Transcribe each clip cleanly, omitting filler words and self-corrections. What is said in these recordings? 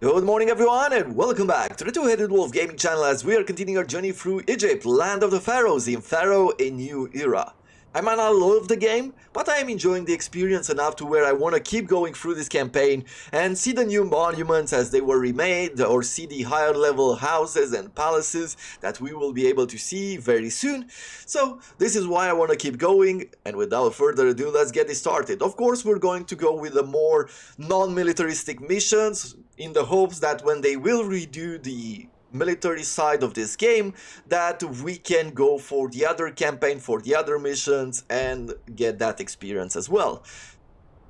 Good morning everyone and welcome back to the Two-Headed Wolf Gaming channel as we are continuing our journey through Egypt, land of the pharaohs, in Pharaoh, a new era. I might not love the game, but I am enjoying the experience enough to where I want to keep going through this campaign and see the new monuments as they were remade, or see the higher level houses and palaces that we will be able to see very soon. So this is why I want to keep going, and without further ado, let's get this started. Of course, we're going to go with the more non-militaristic missions in the hopes that when they will redo the military side of this game, that we can go for the other campaign, for the other missions, and get that experience as well.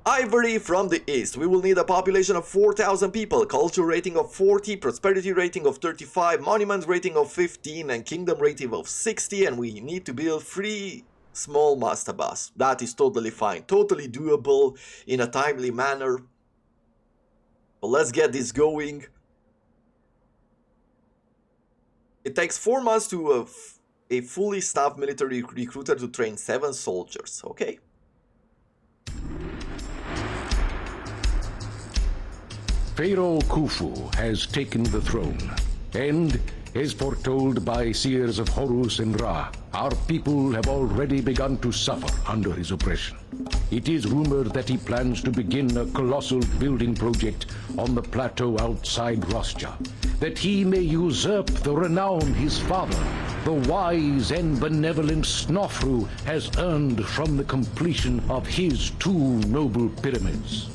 Ivory from the east. We will need a population of 4,000 people, culture rating of 40, prosperity rating of 35, monument rating of 15, and kingdom rating of 60, and we need to build 3 small mastabas. That is totally fine, totally doable in a timely manner. But let's get this going. It takes 4 months to a fully staffed military recruiter to train 7 soldiers, okay? Pharaoh Khufu has taken the throne, and, as foretold by seers of Horus and Ra, our people have already begun to suffer under his oppression. It is rumored that he plans to begin a colossal building project on the plateau outside Rosja, that he may usurp the renown his father, the wise and benevolent Snofru, has earned from the completion of his 2 noble pyramids.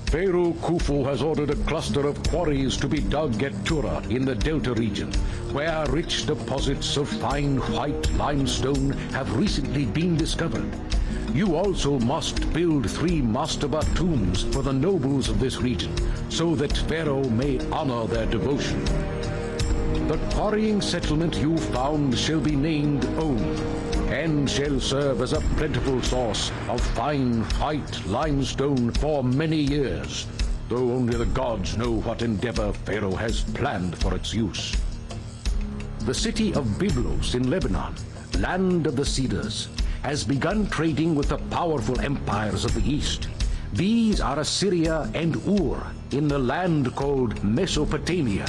Pharaoh Khufu has ordered a cluster of quarries to be dug at Tura in the Delta region, where rich deposits of fine white limestone have recently been discovered. You also must build 3 mastaba tombs for the nobles of this region, so that Pharaoh may honor their devotion. The quarrying settlement you found shall be named On, and shall serve as a plentiful source of fine white limestone for many years, though only the gods know what endeavor Pharaoh has planned for its use. The city of Byblos in Lebanon, land of the cedars, has begun trading with the powerful empires of the east. These are Assyria and Ur in the land called Mesopotamia,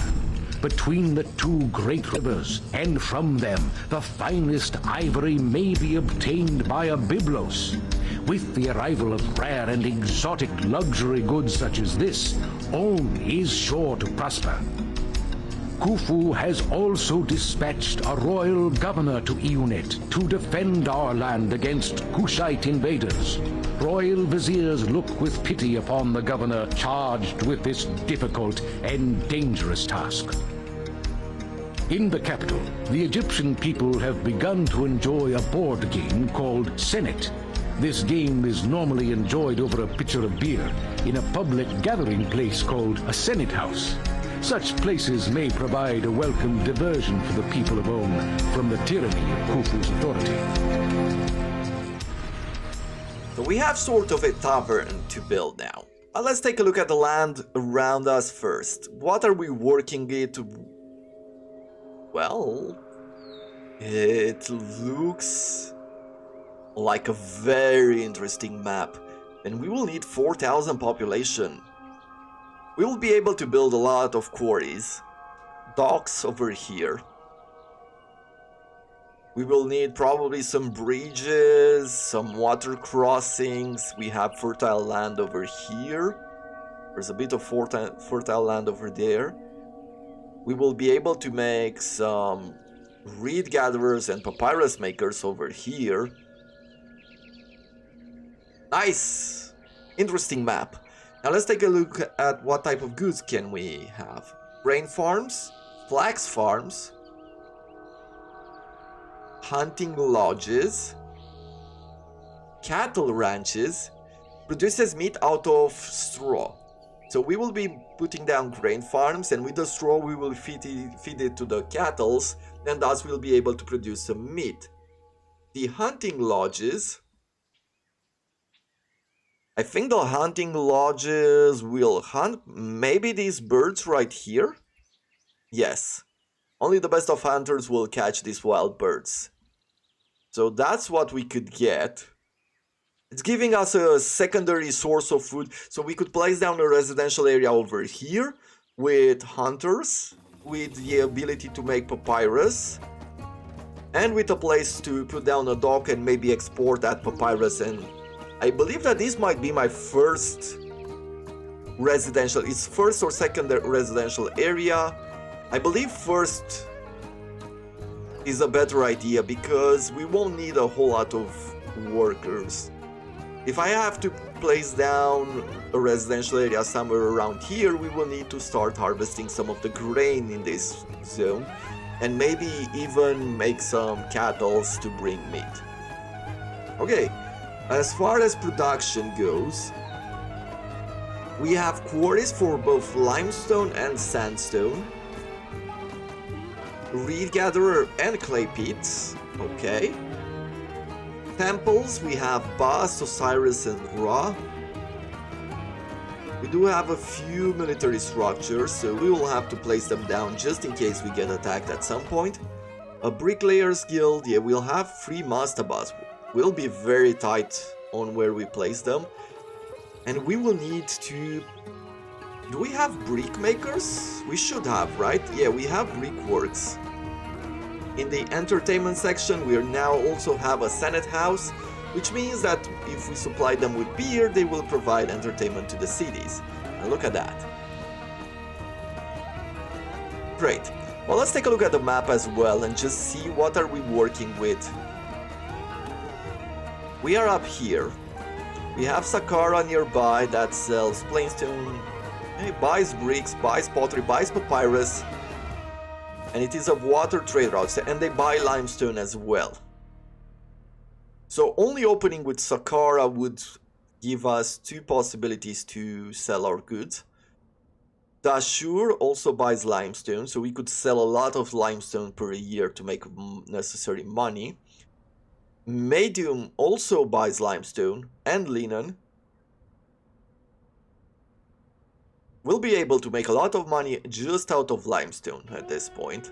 between the 2 great rivers, and from them the finest ivory may be obtained by a Byblos. With the arrival of rare and exotic luxury goods such as this, On is sure to prosper. Khufu has also dispatched a royal governor to Eunet to defend our land against Kushite invaders. Royal viziers look with pity upon the governor charged with this difficult and dangerous task. In the capital, the Egyptian people have begun to enjoy a board game called Senet. This game is normally enjoyed over a pitcher of beer in a public gathering place called a Senate house. Such places may provide a welcome diversion for the people of On from the tyranny of Khufu's authority. So we have sort of a tavern to build now. But let's take a look at the land around us first. What are we working it? Well, it looks like a very interesting map, and we will need 4,000 population. We will be able to build a lot of quarries, docks over here. We will need probably some bridges, some water crossings. We have fertile land over here. There's a bit of fertile land over there. We will be able to make some reed gatherers and papyrus makers over here. Nice! Interesting map. Now let's take a look at what type of goods can we have. Grain farms, flax farms, hunting lodges, cattle ranches, produces meat out of straw. So we will be putting down grain farms, and with the straw we will feed it to the cattle, and thus we'll be able to produce some meat. The hunting lodges, I think the hunting lodges will hunt maybe these birds right here. Yes, only the best of hunters will catch these wild birds. So that's what we could get. It's giving us a secondary source of food, so we could place down a residential area over here with hunters, with the ability to make papyrus, and with a place to put down a dock and maybe export that papyrus. And I believe that this might be my first residential, it's first or second residential area. I believe first is a better idea because we won't need a whole lot of workers. If I have to place down a residential area somewhere around here, we will need to start harvesting some of the grain in this zone and maybe even make some cattle to bring meat. Okay, as far as production goes, we have quarries for both limestone and sandstone, reed gatherer and clay pits. Okay. Temples, we have Bast, Osiris and Ra. We do have a few military structures, so we will have to place them down just in case we get attacked at some point. A bricklayers guild, yeah, we'll have 3 mastabas. We'll be very tight on where we place them. And we will need to... Do we have brick makers? We should have, right? Yeah, we have brickworks. In the entertainment section, we now also have a Senate house, which means that if we supply them with beer, they will provide entertainment to the cities. And look at that. Great. Well, let's take a look at the map as well and just see what are we working with. We are up here. We have Saqqara nearby that sells plainstone, buys bricks, buys pottery, buys papyrus, and it is a water trade route, and they buy limestone as well. So only opening with Saqqara would give us 2 possibilities to sell our goods. Dashur also buys limestone, so we could sell a lot of limestone per year to make necessary money. Medium also buys limestone and linen. We'll be able to make a lot of money just out of limestone at this point.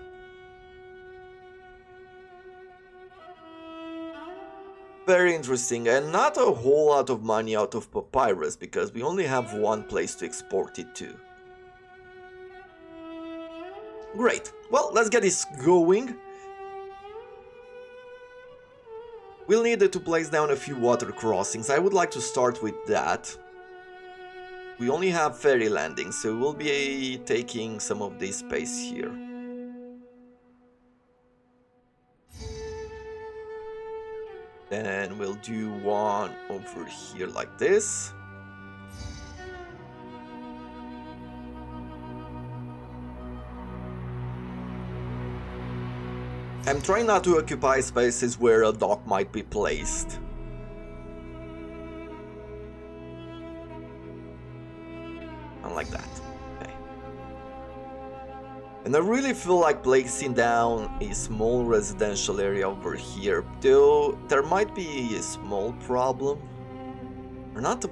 Very interesting, and not a whole lot of money out of papyrus because we only have 1 place to export it to. Great, well, let's get this going. We'll need to place down a few water crossings. I would like to start with that. We only have ferry landings, so we'll be taking some of this space here. Then we'll do one over here like this. I'm trying not to occupy spaces where a dock might be placed. Like that. Okay. And I really feel like placing down a small residential area over here, though there might be a small problem. Or not.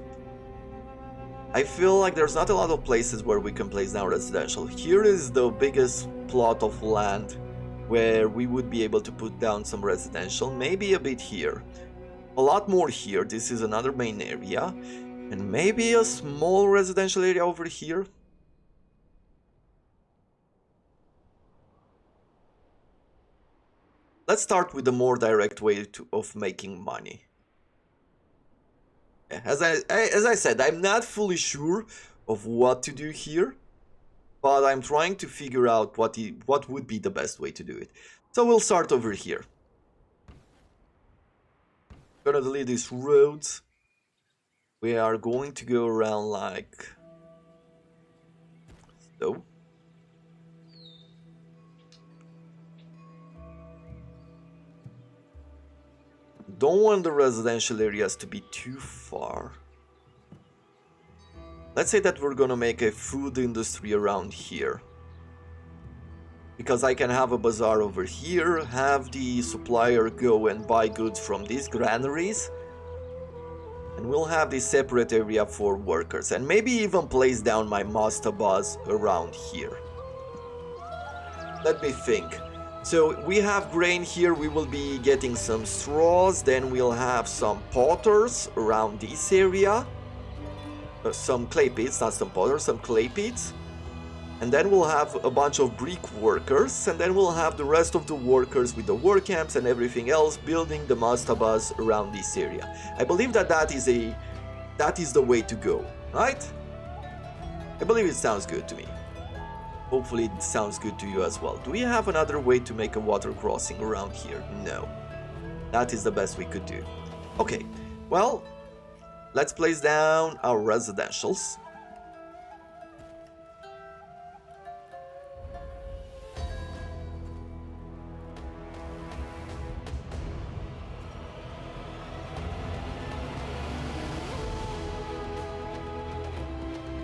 I feel like there's not a lot of places where we can place down residential. Here is the biggest plot of land where we would be able to put down some residential, maybe a bit here. A lot more here. This is another main area. And maybe a small residential area over here. Let's start with the more direct way of making money. As I said, I'm not fully sure of what to do here, but I'm trying to figure out what would be the best way to do it. So we'll start over here. Gonna delete these roads. We are going to go around like so. Don't want the residential areas to be too far. Let's say that we're gonna make a food industry around here. Because I can have a bazaar over here, have the supplier go and buy goods from these granaries. And we'll have this separate area for workers, and maybe even place down my mastabas around here. Let me think. So we have grain here, we will be getting some straws, then we'll have some potters around this area. Some clay pits, not some potters, some clay pits. And then we'll have a bunch of brick workers, and then we'll have the rest of the workers with the work camps and everything else building the mastabas around this area. I believe that is the way to go, right? I believe it sounds good to me. Hopefully it sounds good to you as well. Do we have another way to make a water crossing around here? No. That is the best we could do. Okay, well, let's place down our residentials.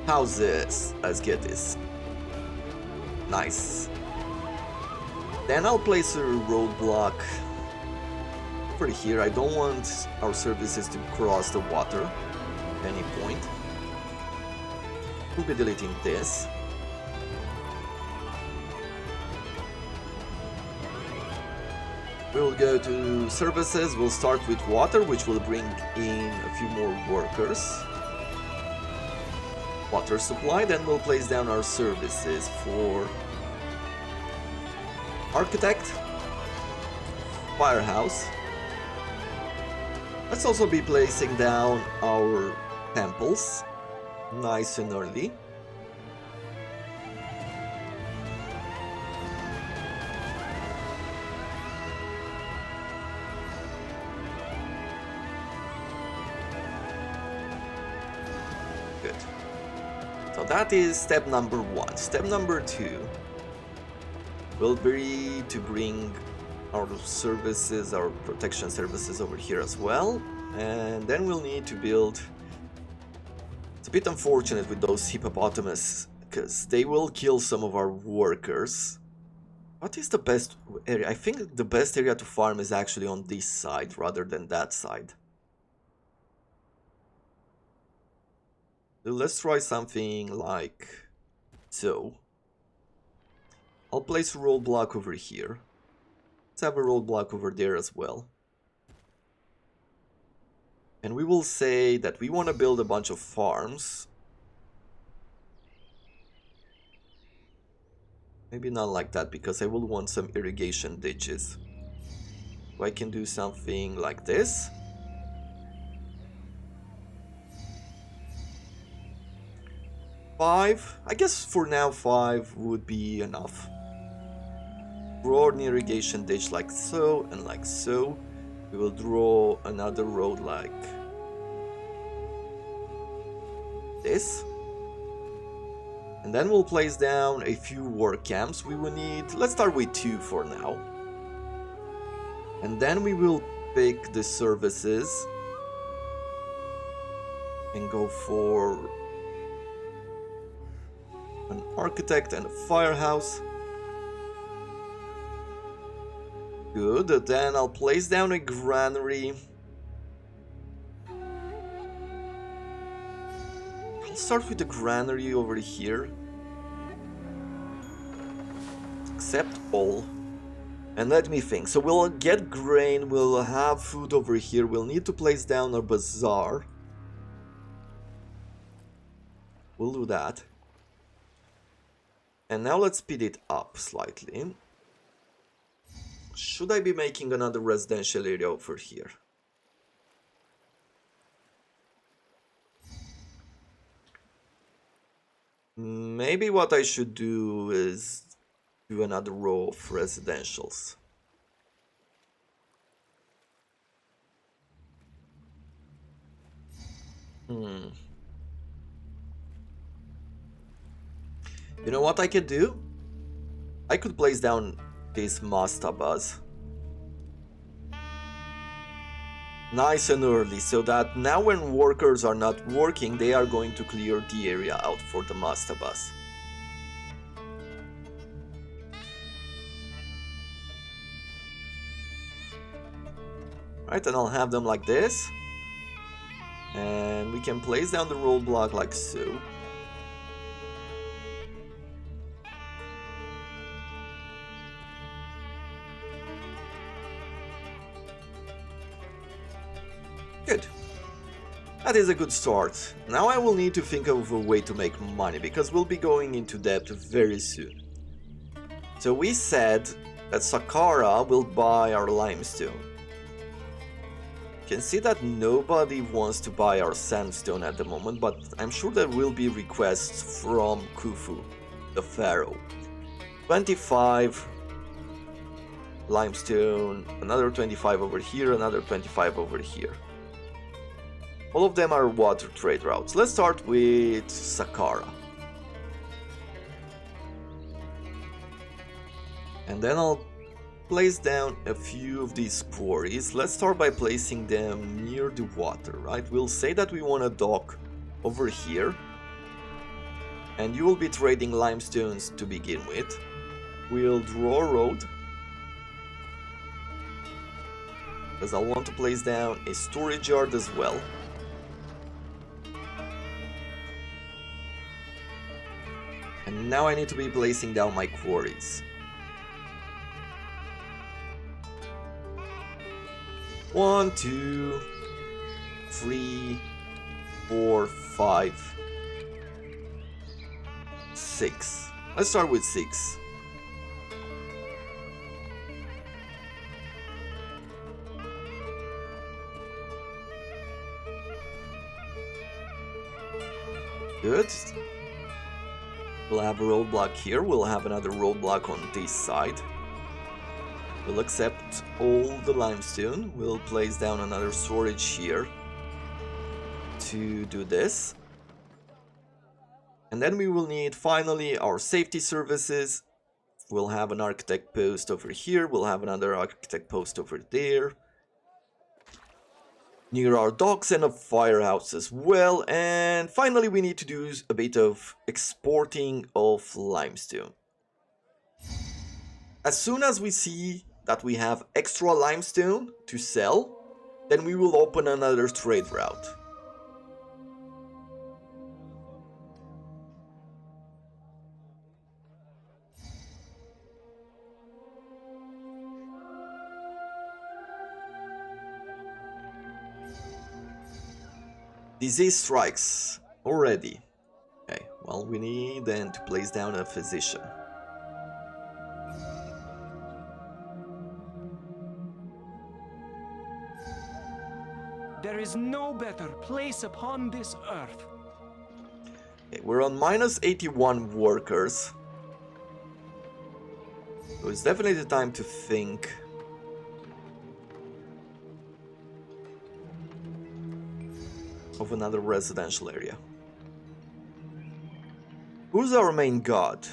Houses, let's get this. Nice. Then I'll place a roadblock over here. I don't want our services to cross the water at any point. We'll be deleting this. We'll go to services. We'll start with water, which will bring in a few more workers. Water supply, then we'll place down our services for architect, firehouse. Let's also be placing down our temples, nice and early. Good. So that is step number 1. Step number 2 will be to bring our services, our protection services over here as well. And then we'll need to build... It's a bit unfortunate with those hippopotamus, because they will kill some of our workers. What is the best area? I think the best area to farm is actually on this side rather than that side. So let's try something like so. I'll place a roadblock over here. Let's have a roadblock over there as well. And we will say that we want to build a bunch of farms. Maybe not like that, because I will want some irrigation ditches. So I can do something like this. Five. I guess for now 5 would be enough. Draw an irrigation ditch like so and like so. We will draw another road like this. And then we'll place down a few work camps. We will need, let's start with 2 for now. And then we will pick the services and go for an architect and a firehouse. Good, then I'll place down a granary. I'll start with the granary over here. Accept all. And let me think. So we'll get grain, we'll have food over here. We'll need to place down a bazaar. We'll do that. And now let's speed it up slightly. Should I be making another residential area over here? Maybe what I should do is do another row of residentials. You know what I could do? I could place down these mastabas nice and early, so that now when workers are not working, they are going to clear the area out for the mastabas. Right, and I'll have them like this. And we can place down the roadblock like so. Good. That is a good start. Now I will need to think of a way to make money, because we'll be going into debt very soon. So we said that Sakara will buy our limestone. You can see that nobody wants to buy our sandstone at the moment, but I'm sure there will be requests from Khufu, the Pharaoh. 25 limestone, another 25 over here, another 25 over here. All of them are water trade routes. Let's start with Sakara. And then I'll place down a few of these quarries. Let's start by placing them near the water, right? We'll say that we want a dock over here. And you will be trading limestones to begin with. We'll draw a road, because I want to place down a storage yard as well. And now I need to be placing down my quarries. 1, 2, 3, 4, 5, 6. Let's start with 6. Good. We'll have a roadblock here. We'll have another roadblock on this side. We'll accept all the limestone. We'll place down another storage here to do this. And then we will need finally our safety services. We'll have an architect post over here. We'll have another architect post over there. Near our docks and a firehouse as well. And finally we need to do a bit of exporting of limestone. As soon as we see that we have extra limestone to sell, then we will open another trade route. Disease strikes already. Okay, well, we need then to place down a physician. There is no better place upon this earth. Okay, we're on minus 81 workers. So it's definitely time to think. Of another residential area. Who's our main god?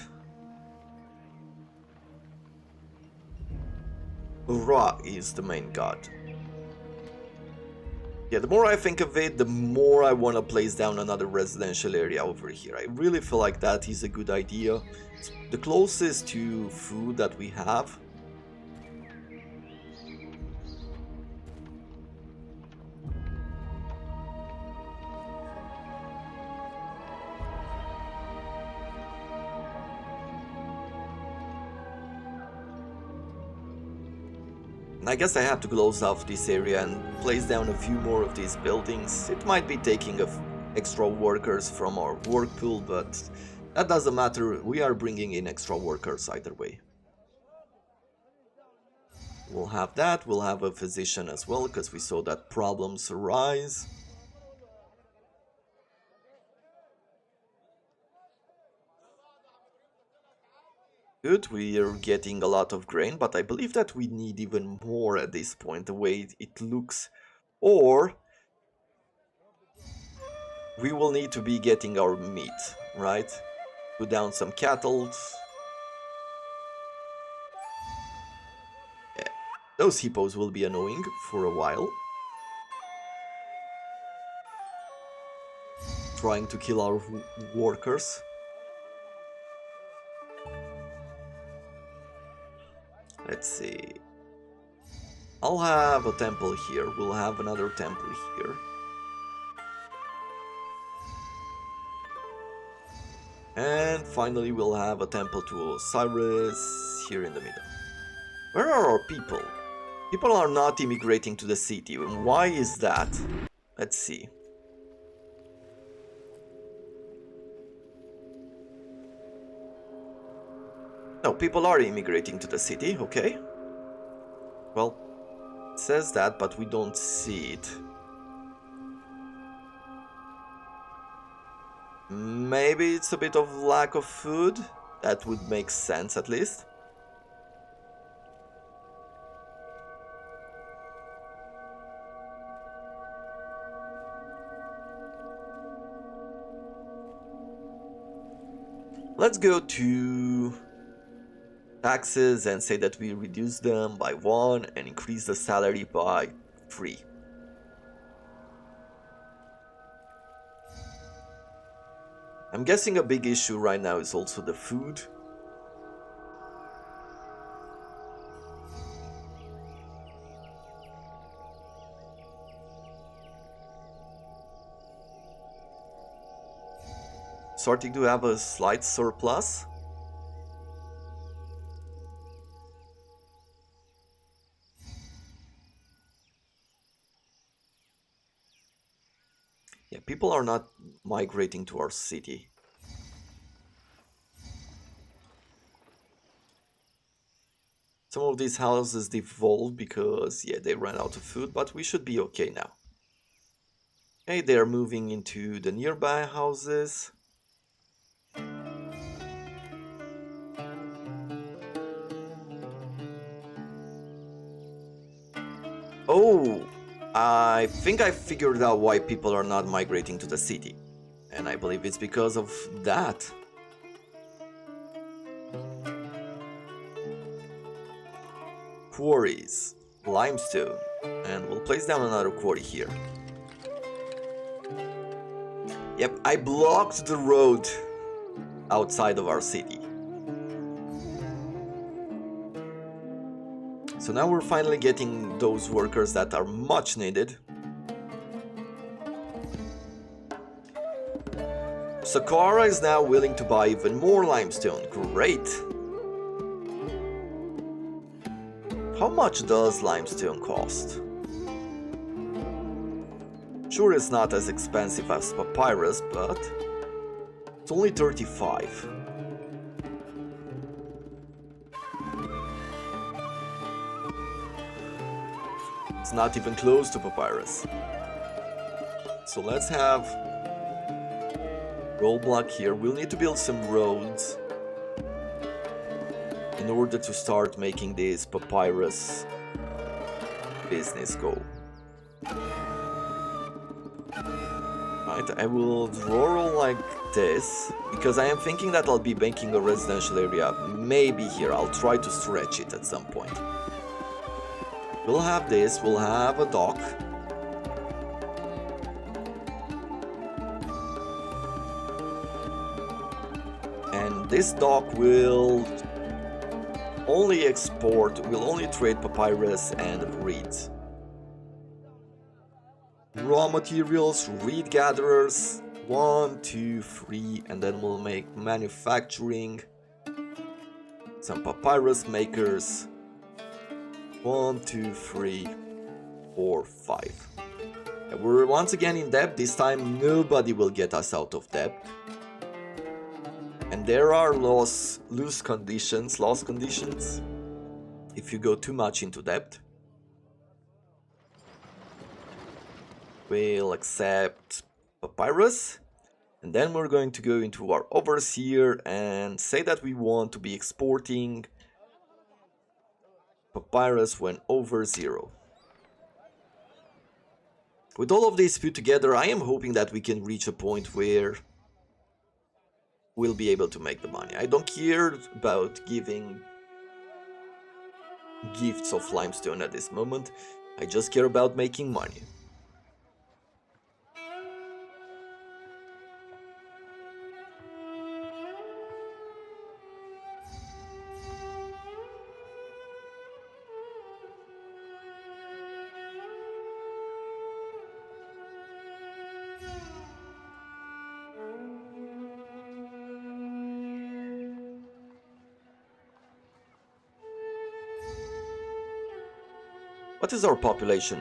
Ra is the main god. Yeah, the more I think of it, the more I want to place down another residential area over here. I really feel like that is a good idea. It's the closest to food that we have. I guess I have to close off this area and place down a few more of these buildings. It might be taking extra workers from our work pool, but that doesn't matter. We are bringing in extra workers either way. We'll have that. We'll have a physician as well, because we saw that problems arise. Good, we are getting a lot of grain, but I believe that we need even more at this point, the way it looks. Or we will need to be getting our meat, right? Put down some cattle. Yeah, those hippos will be annoying for a while. Trying to kill our workers. Let's see. I'll have a temple here. We'll have another temple here. And finally we'll have a temple to Osiris here in the middle. Where are our people? People are not immigrating to the city. And why is that? Let's see. No, people are immigrating to the city, okay. Well, it says that, but we don't see it. Maybe it's a bit of lack of food. That would make sense at least. Let's go to taxes and say that we reduce them by 1 and increase the salary by 3. I'm guessing a big issue right now is also the food. Starting to have a slight surplus. Yeah, people are not migrating to our city. Some of these houses devolved because, yeah, they ran out of food, but we should be okay now. Okay, they're moving into the nearby houses. Oh, I think I figured out why people are not migrating to the city. And I believe it's because of that. Quarries, limestone, and we'll place down another quarry here. Yep, I blocked the road outside of our city. So now we're finally getting those workers that are much needed. Sakara is now willing to buy even more limestone. Great! How much does limestone cost? Sure, it's not as expensive as papyrus, but it's only 35. It's not even close to papyrus. So let's have roadblock here. We'll need to build some roads in order to start making this papyrus business go. Right, I will draw like this because I am thinking that I'll be making a residential area maybe here. I'll try to stretch it at some point. We'll have this, we'll have a dock. And this dock will only trade papyrus and reeds. Raw materials, reed gatherers, 1, 2, 3, and then we'll make manufacturing, some papyrus makers, 1, 2, 3, 4, 5. And we're once again in debt. This time nobody will get us out of debt. And there are loss conditions if you go too much into debt. We'll accept papyrus. And then we're going to go into our overseer and say that we want to be exporting papyrus when over 0. With all of this put together, I am hoping that we can reach a point where we'll be able to make the money. I don't care about giving gifts of limestone at this moment. I just care about making money. What is our population?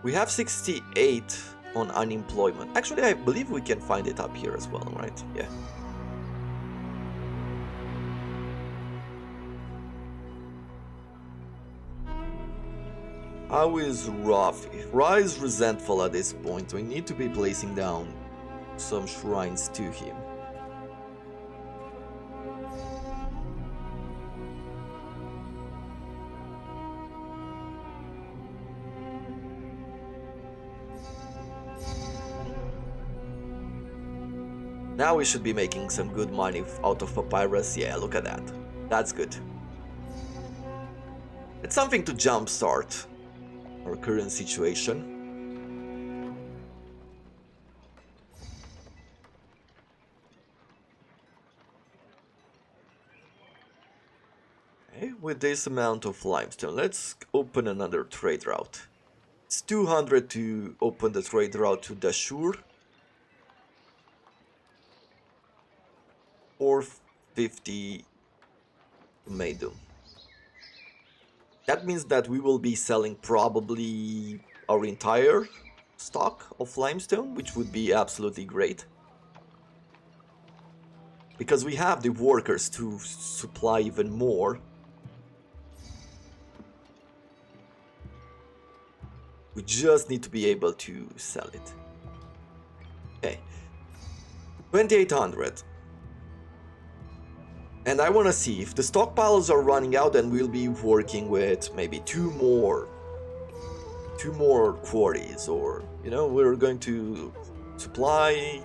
We have 68 on unemployment. Actually, I believe we can find it up here as well, right? Yeah. How is Rafi? Ra is resentful at this point. We need to be placing down some shrines to him. Now we should be making some good money out of papyrus. Yeah, look at that. That's good. It's something to jumpstart our current situation. Okay, with this amount of limestone, let's open another trade route. It's 200 to open the trade route to Dashur. 450 to Maydum. That means that we will be selling probably our entire stock of limestone, which would be absolutely great. Because we have the workers to supply even more. We just need to be able to sell it. Okay. 2800. And I want to see if the stockpiles are running out, then we'll be working with maybe two more quarries, or you know, we're going to supply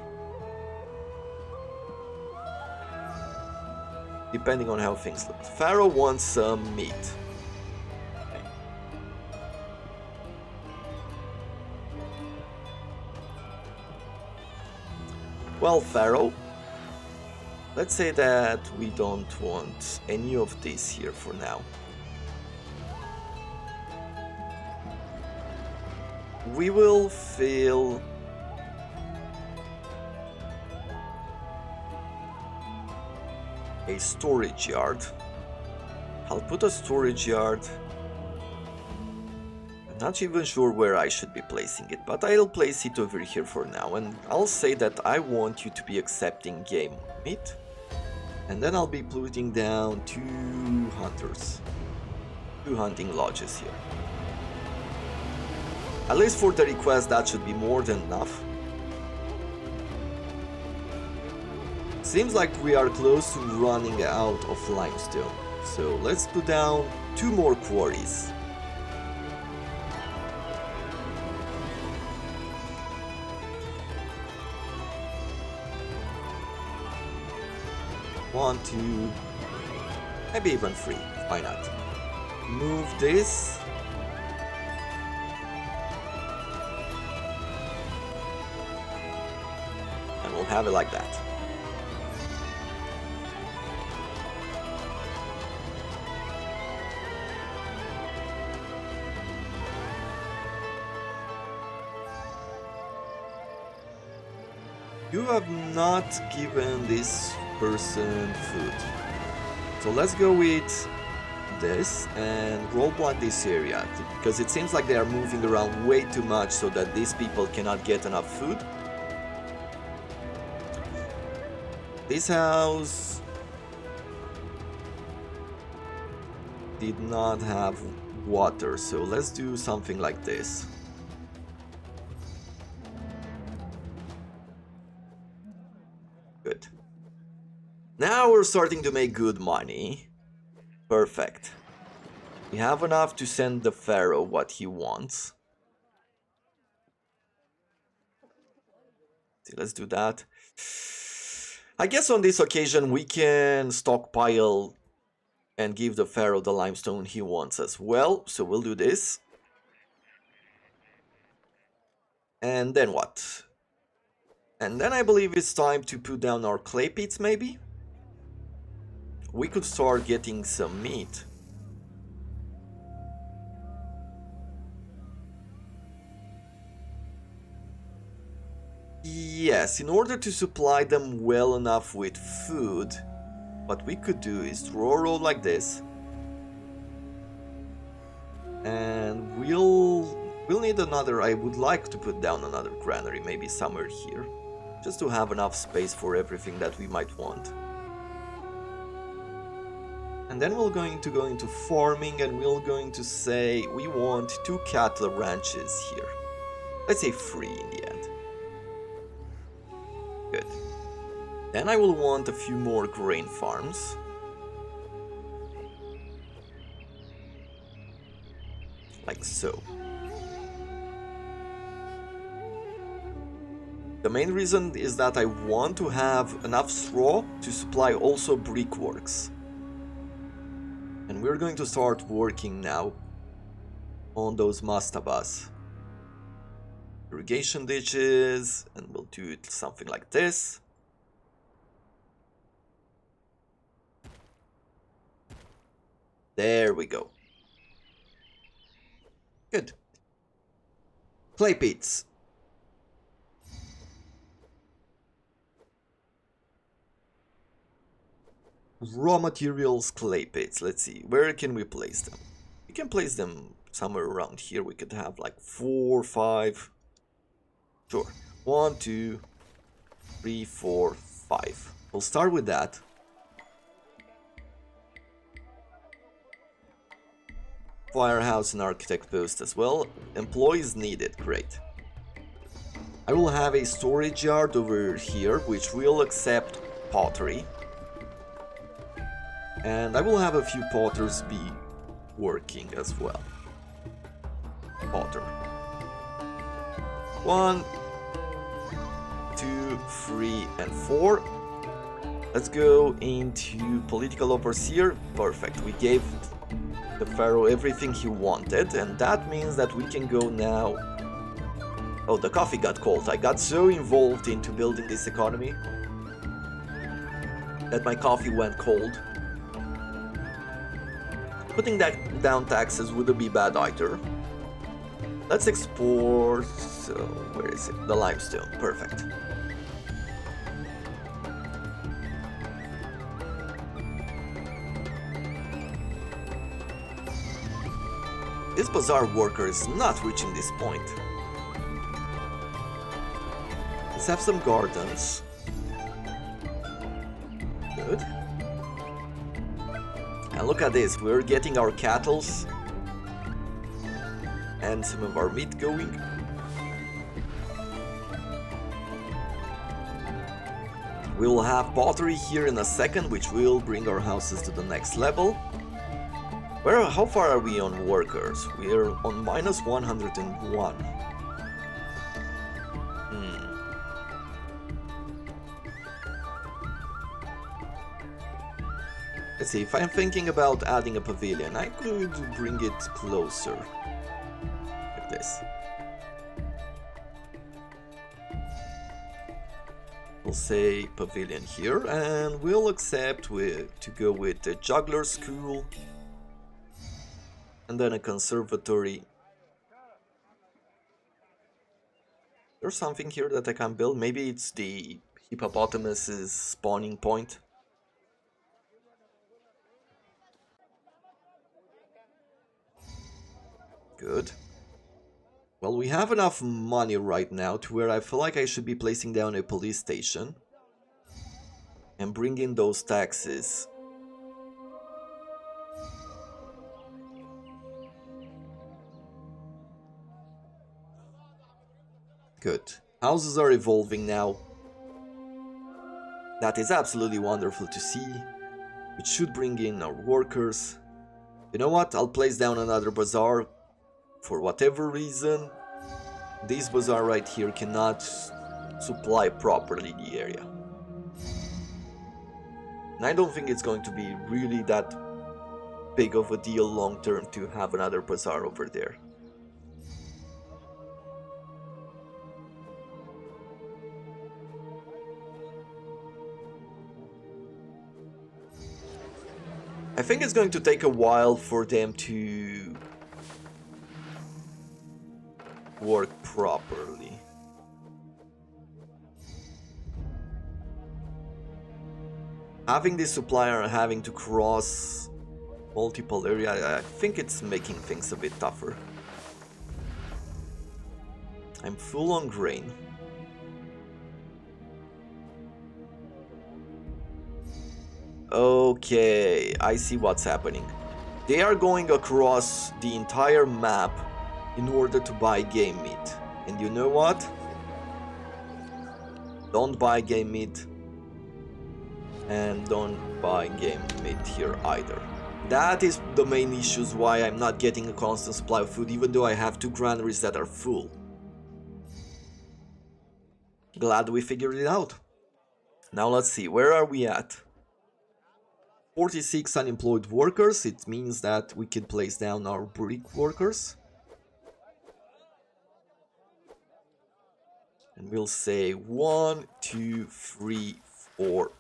depending on how things look. Pharaoh wants some meat. Okay. Well, Pharaoh, let's say that we don't want any of this here for now. We will fill a storage yard. I'll put a storage yard. I'm not even sure where I should be placing it, but I'll place it over here for now, and I'll say that I want you to be accepting game meat. And then I'll be putting down 2 hunters. 2 hunting lodges here. At least for the request, that should be more than enough. Seems like we are close to running out of limestone. So let's put down 2 more quarries. One, two, maybe even 3. Why not? Move this. And we'll have it like that. You have not given this person food. So let's go with this and roll block this area, because it seems like they are moving around way too much so that these people cannot get enough food. This house did not have water, so let's do something like this. Good. Now we're starting to make good money. Perfect. We have enough to send the Pharaoh what he wants. See, let's do that. I guess on this occasion we can stockpile and give the Pharaoh the limestone he wants as well. So we'll do this. And then what? And then I believe it's time to put down our clay pits, maybe? We could start getting some meat. Yes, in order to supply them well enough with food, what we could do is draw a road like this. And we'll need another, I would like to put down another granary, maybe somewhere here. Just to have enough space for everything that we might want. And then we're going to go into farming, and we're going to say we want 2 cattle ranches here. Let's say 3 in the end. Good. Then I will want a few more grain farms. Like so. The main reason is that I want to have enough straw to supply also brickworks. And we're going to start working now on those mastabas. Irrigation ditches, and we'll do it something like this. There we go. Good. Clay pits. Raw materials clay pits. Let's see, where can we place them? We can place them somewhere around here. We could have like 4, 5. Sure. 1, 2, 3, 4, 5. We'll start with that. Firehouse and architect post as well. Employees needed. Great. I will have a storage yard over here, which will accept pottery. And I will have a few potters be working as well. Potter. 1, 2, 3, and 4. Let's go into political overseer. Perfect. We gave the Pharaoh everything he wanted, and that means that we can go now. Oh, the coffee got cold. I got so involved into building this economy that my coffee went cold. Putting that down taxes wouldn't be bad either. Let's export. So, where is it? The limestone. Perfect. This bazaar worker is not reaching this point. Let's have some gardens. Good. And look at this, we're getting our cattle and some of our meat going. We will have pottery here in a second, which will bring our houses to the next level. How far are we on workers? We are on minus 101. Let's see, if I'm thinking about adding a pavilion, I could bring it closer. Like this. We'll say pavilion here, and we'll accept to go with the juggler school. And then a conservatory. There's something here that I can build. Maybe it's the hippopotamus's spawning point. Good. Well, we have enough money right now to where I feel like I should be placing down a police station and bring in those taxes. Good. Houses are evolving now. That is absolutely wonderful to see. It should bring in our workers. You know what? I'll place down another bazaar. For whatever reason, this bazaar right here cannot supply properly the area. And I don't think it's going to be really that big of a deal long term to have another bazaar over there. I think it's going to take a while for them to work properly. Having this supplier and having to cross multiple areas, I think it's making things a bit tougher. I'm full on grain. Okay, I see what's happening. They are going across the entire map in order to buy game meat. And you know what? Don't buy game meat. And don't buy game meat here either. That is the main issues why I'm not getting a constant supply of food, even though I have 2 granaries that are full. Glad we figured it out. Now let's see, where are we at? 46 unemployed workers. It means that we can place down our brick workers. And we'll say 1, 2, 3, 4,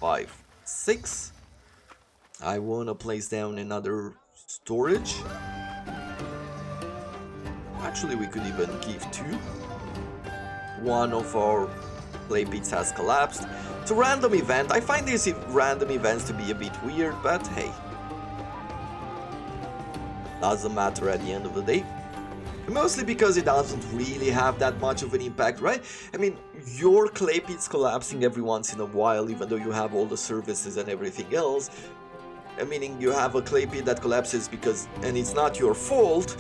5, 6. I want to place down another storage. Actually, we could even give 2. One of our clay pits has collapsed. It's a random event. I find these random events to be a bit weird, but hey. Doesn't matter at the end of the day. Mostly because it doesn't really have that much of an impact, right? I mean, your clay pit's collapsing every once in a while, even though you have all the services and everything else. Meaning you have a clay pit that collapses because, and it's not your fault,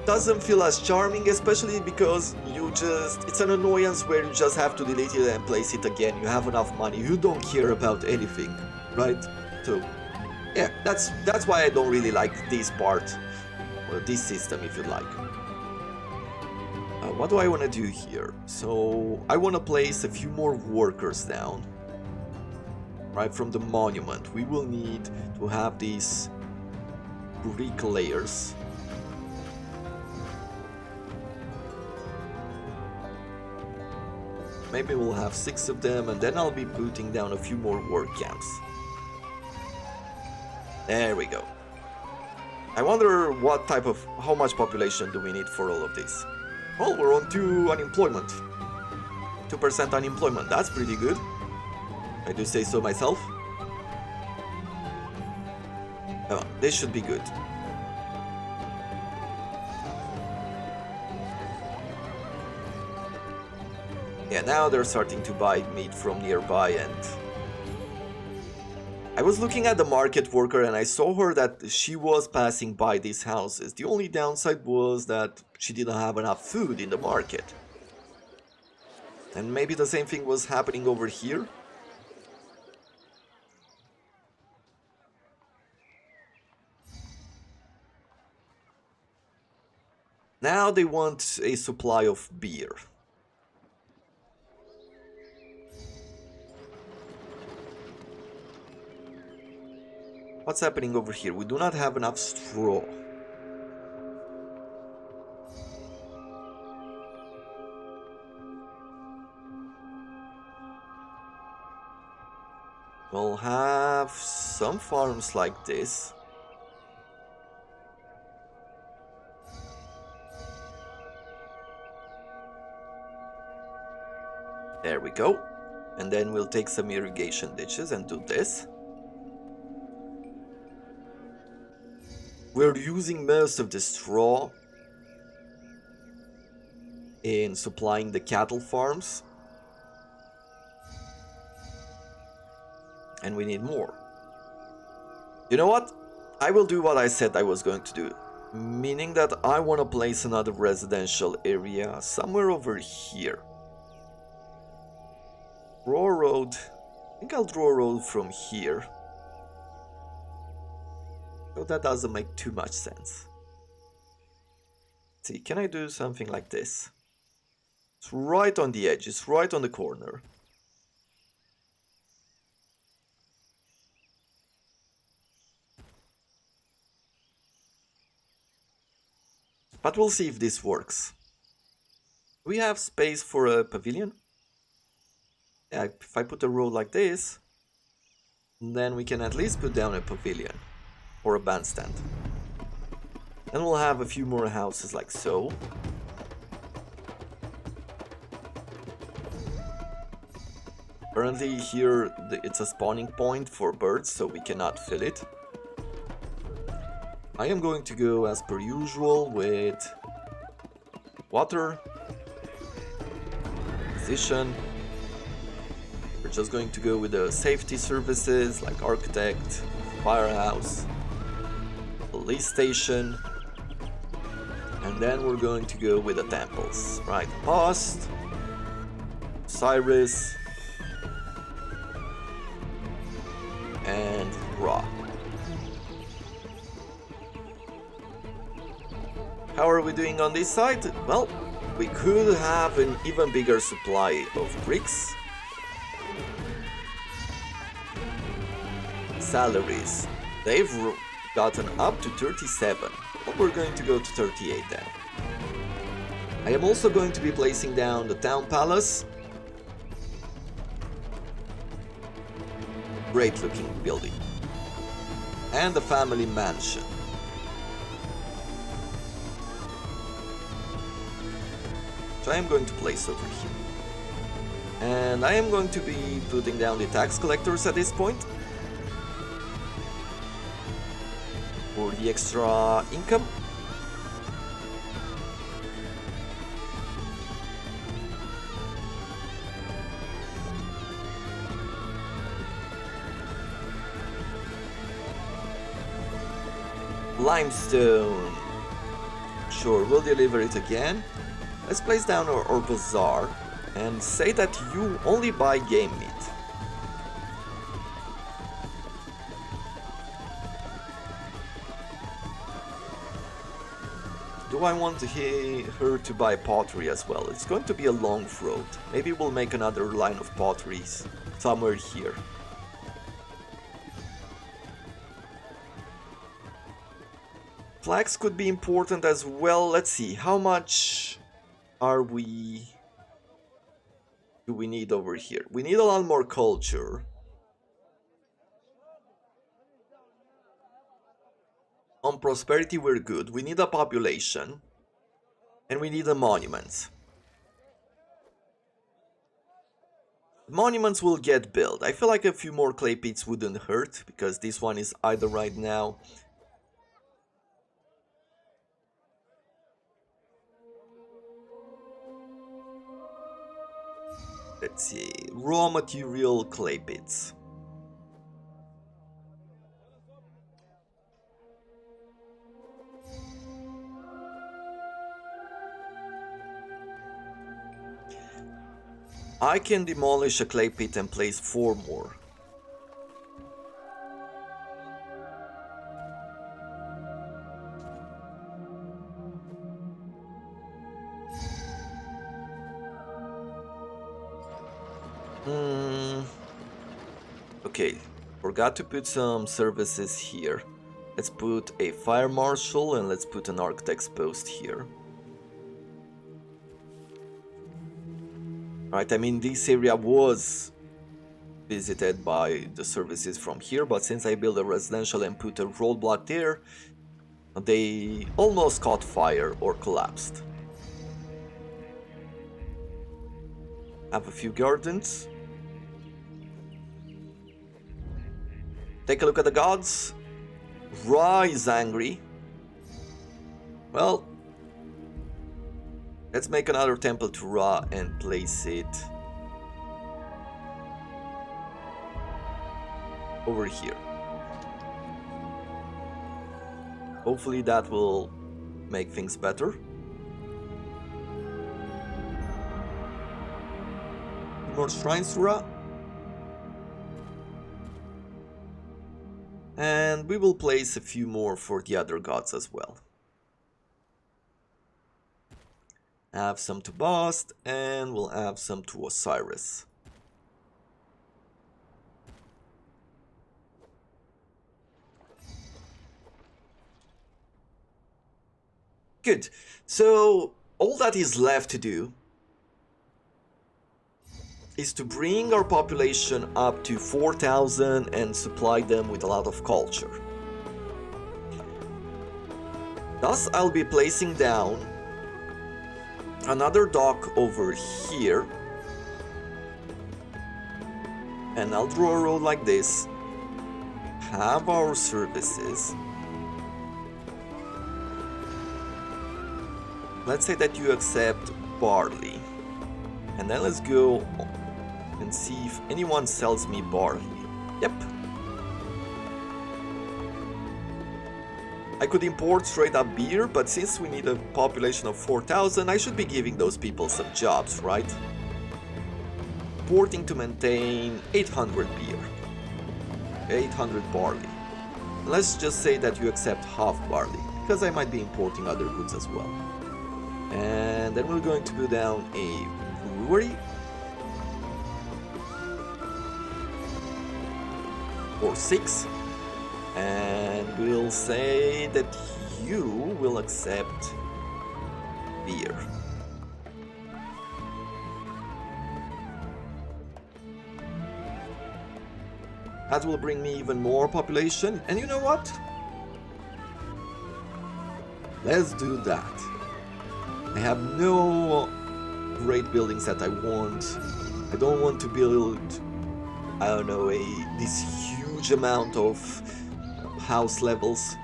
doesn't feel as charming, especially because it's an annoyance where you just have to delete it and place it again. You have enough money, you don't care about anything, right? So, yeah, that's why I don't really like this part, or this system if you like. What do I want to do here? So, I want to place a few more workers down. Right from the monument, we will need to have these brick layers. Maybe we'll have 6 of them, and then I'll be putting down a few more work camps. There we go. I wonder how much population do we need for all of this? Well, we're on 2 unemployment. 2% unemployment, that's pretty good. I do say so myself. Oh, this should be good. Yeah, now they're starting to buy meat from nearby, and I was looking at the market worker and I saw her that she was passing by these houses. The only downside was that she didn't have enough food in the market. And maybe the same thing was happening over here. Now they want a supply of beer. What's happening over here? We do not have enough straw. We'll have some farms like this. There we go. And then we'll take some irrigation ditches and do this. We're using most of the straw in supplying the cattle farms. And we need more. You know what? I will do what I said I was going to do. Meaning that I want to place another residential area somewhere over here. Draw a road. I think I'll draw a road from here. So that doesn't make too much sense. Let's see, can I do something like this? It's right on the edge, it's right on the corner. But we'll see if this works. Do we have space for a pavilion? Yeah, if I put a road like this, then we can at least put down a pavilion. Or a bandstand. Then we'll have a few more houses like so. Currently here it's a spawning point for birds, so we cannot fill it. I am going to go as per usual with water, position, We're just going to go with the safety services like architect, firehouse, police station, and then we're going to go with the temples, right? Past, Cyrus, and Ra. How are we doing on this side? Well, we could have an even bigger supply of bricks. Salaries. They've gotten up to 37, but we're going to go to 38 then. I am also going to be placing down the town palace. Great looking building. And the family mansion. I am going to place over here. And I am going to be putting down the tax collectors at this point for the extra income. Limestone. Sure, we'll deliver it again. Let's place down our bazaar and say that you only buy game meat. Do I want her to buy pottery as well? It's going to be a long road. Maybe we'll make another line of potteries somewhere here. Flax could be important as well. Let's see, how much do we need over here? We need a lot more culture. On prosperity we're good. We need a population. And we need a monument. Monuments will get built. I feel like a few more clay pits wouldn't hurt, because this one is idle right now. Let's see, raw material clay pits. I can demolish a clay pit and place 4 more. Okay, forgot to put some services here. Let's put a fire marshal and let's put an architect's post here. Right, I mean, this area was visited by the services from here, but since I built a residential and put a roadblock there, they almost caught fire or collapsed. Have a few gardens. Take a look at the gods. Ra is angry. Well, let's make another temple to Ra and place it over here. Hopefully that will make things better. More shrines to Ra. And we will place a few more for the other gods as well. Have some to Bast, and we'll have some to Osiris. Good. So all that is left to do is to bring our population up to 4,000 and supply them with a lot of culture. Thus, I'll be placing down another dock over here, and I'll draw a road like this, have our services. Let's say that you accept barley, and then let's go and see if anyone sells me barley. Yep. I could import straight up beer, but since we need a population of 4,000, I should be giving those people some jobs, right? Importing to maintain 800 beer. 800 barley. Let's just say that you accept half barley, because I might be importing other goods as well. And then we're going to put down a brewery. Or 6. And we'll say that you will accept beer. That will bring me even more population. And you know what? Let's do that. I have no great buildings that I want. I don't want to build, I don't know, this huge amount of house levels.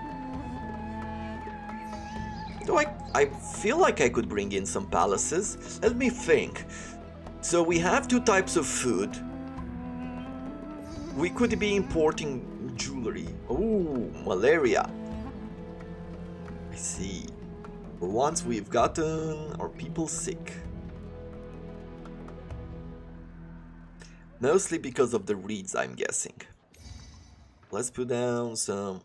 Though I feel like I could bring in some palaces. Let me think. So we have 2 types of food. We could be importing jewelry. Oh, malaria. I see. For once we've gotten our people sick. Mostly because of the reeds, I'm guessing. Let's put down some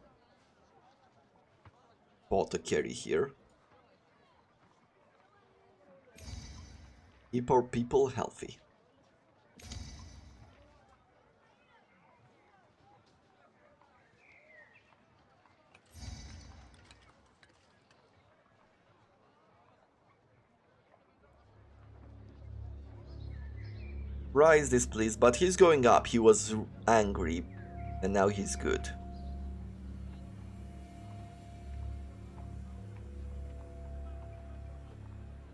apothecary here. Keep our people healthy. Rise this please, but he's going up. He was angry and now he's good.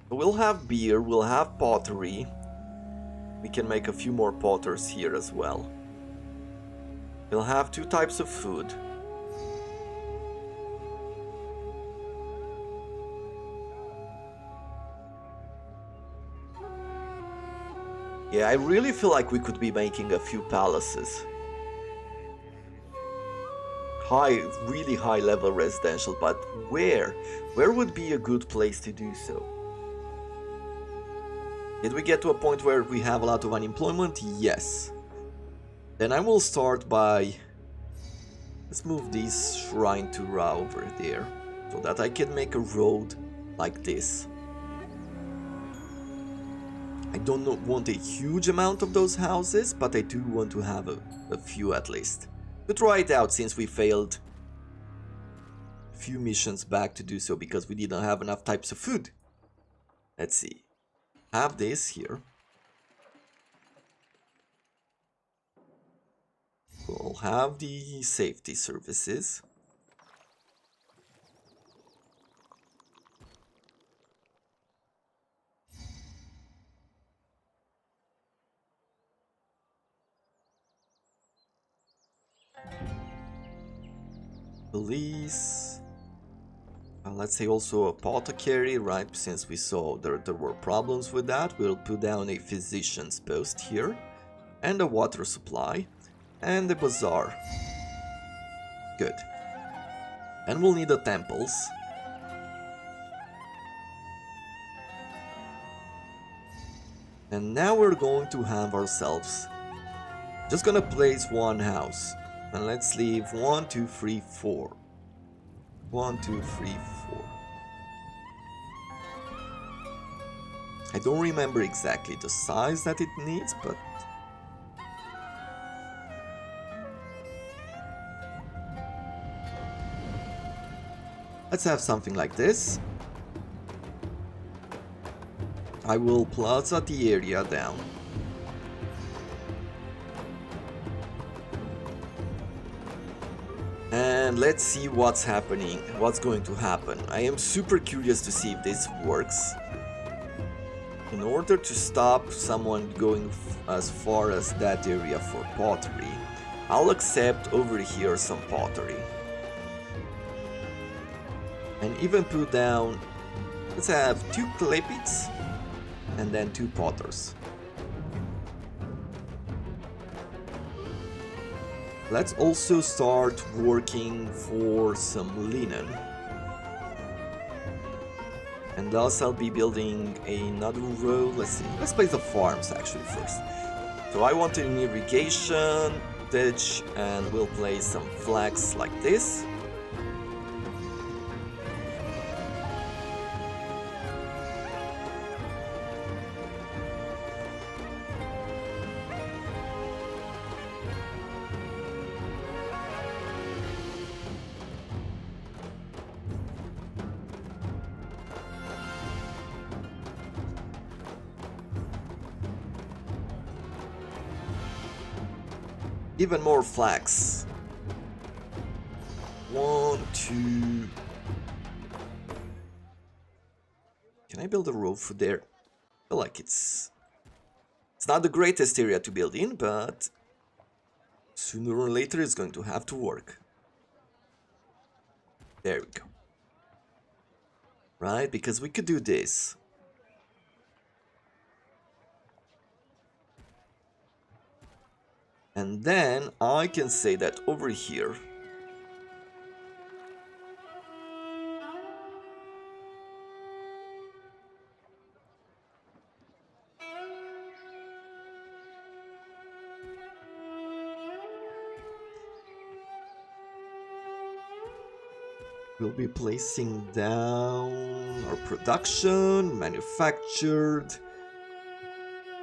We'll have beer, we'll have pottery. We can make a few more potters here as well. We'll have 2 types of food. Yeah, I really feel like we could be making a few palaces. Really high level residential, but where? Where would be a good place to do so? Did we get to a point where we have a lot of unemployment? Yes. Then I will start by... Let's move this shrine to Ra over there, so that I can make a road like this. I don't want a huge amount of those houses, but I do want to have a few at least. To try it out, since we failed a few missions back to do so because we didn't have enough types of food. Let's see. Have this here. We'll have the safety services. Police. Let's say also apothecary, right? Since we saw there were problems with that, we'll put down a physician's post here, and a water supply, and a bazaar. Good. And we'll need the temples. And now we're going to have ourselves... Just gonna place 1 house. And let's leave 1, 2, 3, 4. 1, 2, 3, 4. I don't remember exactly the size that it needs, but... Let's have something like this. I will plaza the area down. And let's see what's happening, what's going to happen. I am super curious to see if this works. In order to stop someone going as far as that area for pottery, I'll accept over here some pottery. And even put down, let's have 2 clay pits and then 2 potters. Let's also start working for some linen. And thus I'll be building another road. Let's see. Let's place the farms actually first. So I want an irrigation ditch, and we'll place some flags like this. Even more flags. 1, 2. Can I build a road through there? I feel like it's not the greatest area to build in, but sooner or later it's going to have to work. There we go. Right, because we could do this. And then I can say that over here we'll be placing down our production, manufactured,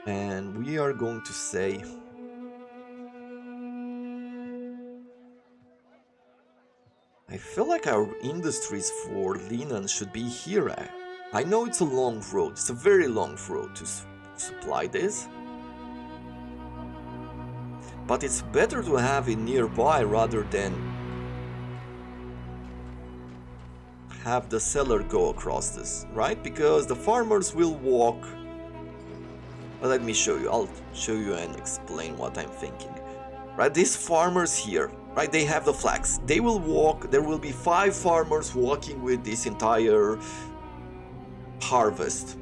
and we are going to say I feel like our industries for linen should be here. I know it's a long road, it's a very long road to supply this. But it's better to have it nearby rather than have the seller go across this, right? Because the farmers will walk. Well, let me show you, I'll show you and explain what I'm thinking. Right, these farmers here, right, they have the flags. They will walk, there will be 5 farmers walking with this entire harvest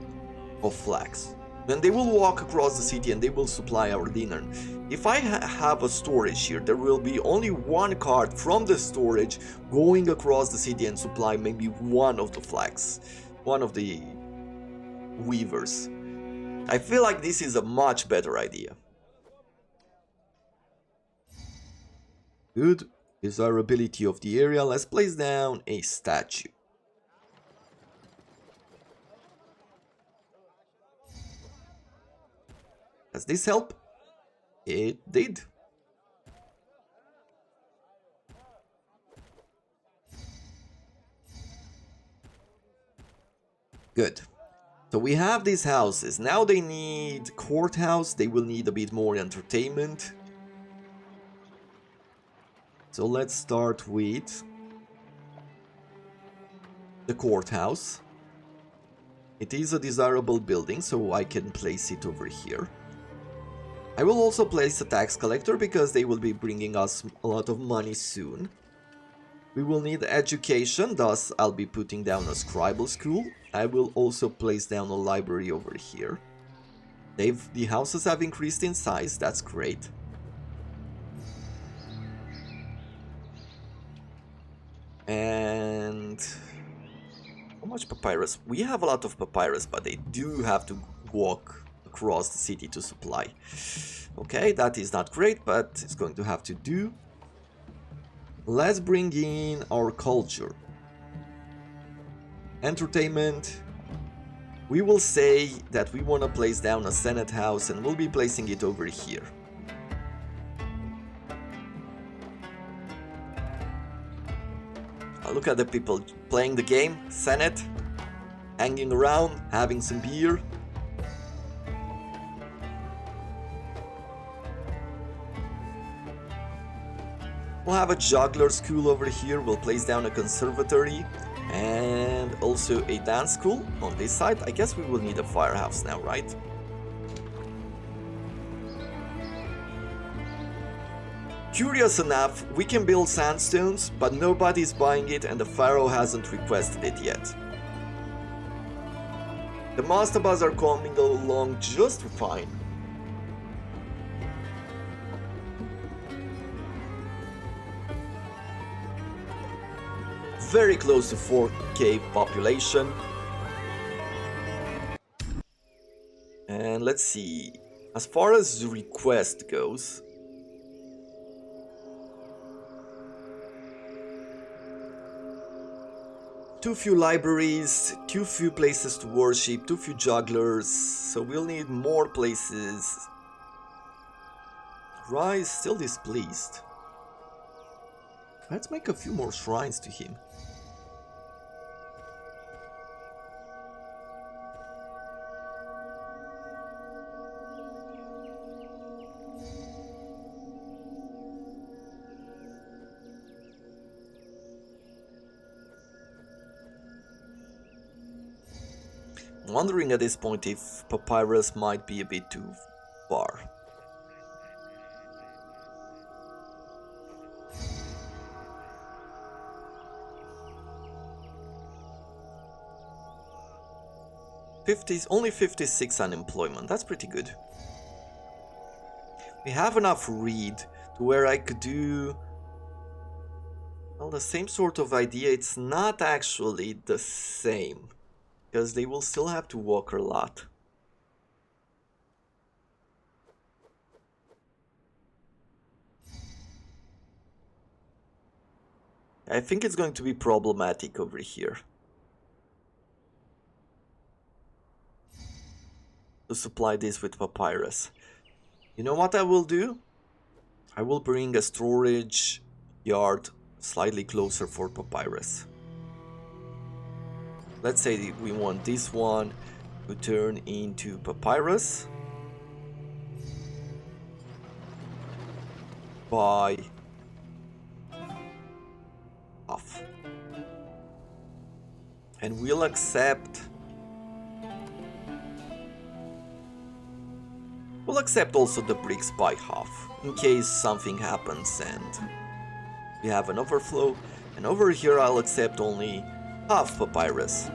of flags. Then they will walk across the city and they will supply our linen. If I have a storage here, there will be only one cart from the storage going across the city and supply maybe one of the flags, one of the weavers. I feel like this is a much better idea. Good. Desirability of the area. Let's place down a statue. Does this help? It did. Good. So we have these houses. Now they need courthouse. They will need a bit more entertainment. So let's start with the courthouse. It is a desirable building, so I can place it over here. I will also place a tax collector because they will be bringing us a lot of money soon. We will need education, thus I'll be putting down a scribal school. I will also place down a library over here. The houses have increased in size, that's great. And how much papyrus? We have a lot of papyrus, but they do have to walk across the city to supply. Okay, that is not great, but it's going to have to do. Let's bring in our culture. Entertainment. We will say that we want to place down a Senate house and we'll be placing it over here. Look at the people playing the game, Senate, hanging around, having some beer. We'll have a juggler school over here, we'll place down a conservatory and also a dance school on this side. I guess we will need a firehouse now, right? Curious enough, we can build sandstones, but nobody's buying it and the Pharaoh hasn't requested it yet. The mastabas are coming along just fine. very close to 4K population. And let's see, as far as the request goes, too few libraries, too few places to worship, too few jugglers, so we'll need more places. Ra is still displeased. Let's make a few more shrines to him. I'm wondering at this point if Papyrus might be a bit too far. Only 56 unemployment, that's pretty good. We have enough read to where I could do, well, the same sort of idea. It's not actually the same, because they will still have to walk a lot. I think it's going to be problematic over here to supply this with papyrus. You know what I will do? I will bring a storage yard slightly closer for papyrus. Let's say we want this one to turn into papyrus by half. And we'll accept also the bricks by half, in case something happens and we have an overflow. And over here I'll accept only half papyrus.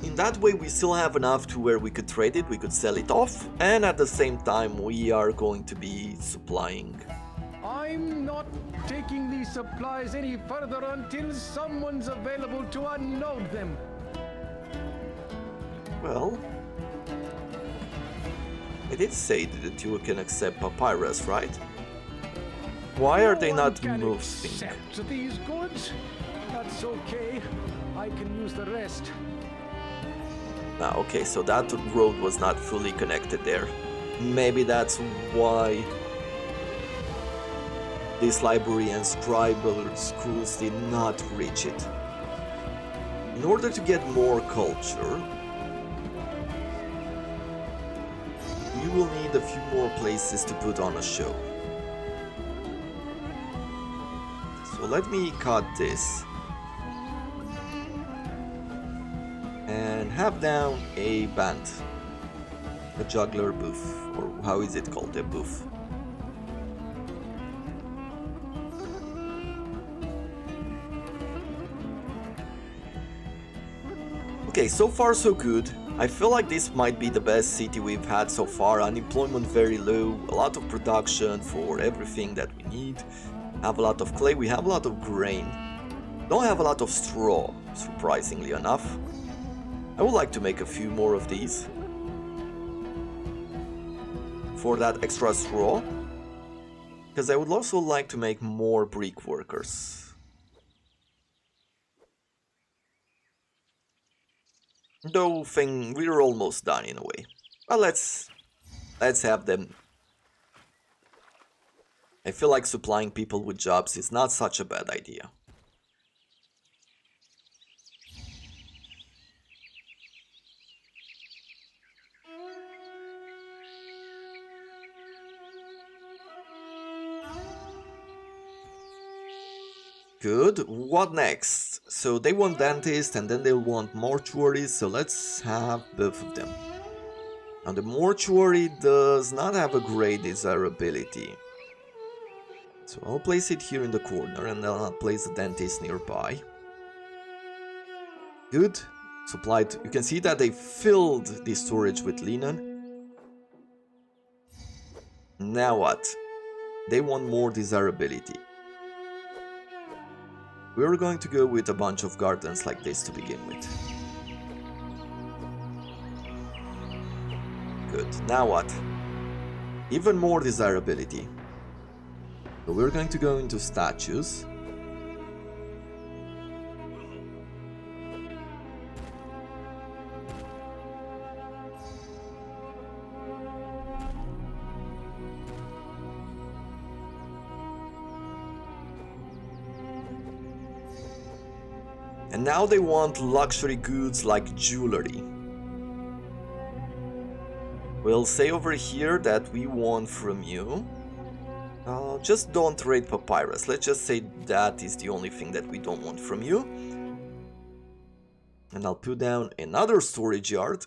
In that way we still have enough to where we could trade it, we could sell it off, and at the same time we are going to be supplying. I'm not taking these supplies any further until someone's available to unload them. Well, I did say that you can accept papyrus, right? Why are they not moving? Accept these goods? That's okay. I can use the rest. Ah, okay, so that road was not fully connected there. Maybe that's why this library and tribal schools did not reach it. In order to get more culture, we will need a few more places to put on a show. So let me cut this and have down a band, a juggler booth, or how is it called, a booth. Okay, so far so good. I feel like this might be the best city we've had so far. Unemployment very low, a lot of production for everything that we need. Have a lot of clay, we have a lot of grain. Don't have a lot of straw, surprisingly enough. I would like to make a few more of these for that extra straw, because I would also like to make more brick workers. Though we're almost done in a way. But let's have them. I feel like supplying people with jobs is not such a bad idea. Good, what next? So they want dentist and then they'll want mortuaries, so let's have both of them. Now the mortuary does not have a great desirability. So I'll place it here in the corner and then I'll place the dentist nearby. Good, supplied. You can see that they filled the storage with linen. Now what? They want more desirability. We're going to go with a bunch of gardens like this to begin with. Good. Now what? Even more desirability. So we're going to go into statues. And now they want luxury goods like jewelry. We'll say over here that we want from you. Just don't trade papyrus. Let's just say that is the only thing that we don't want from you. And I'll put down another storage yard.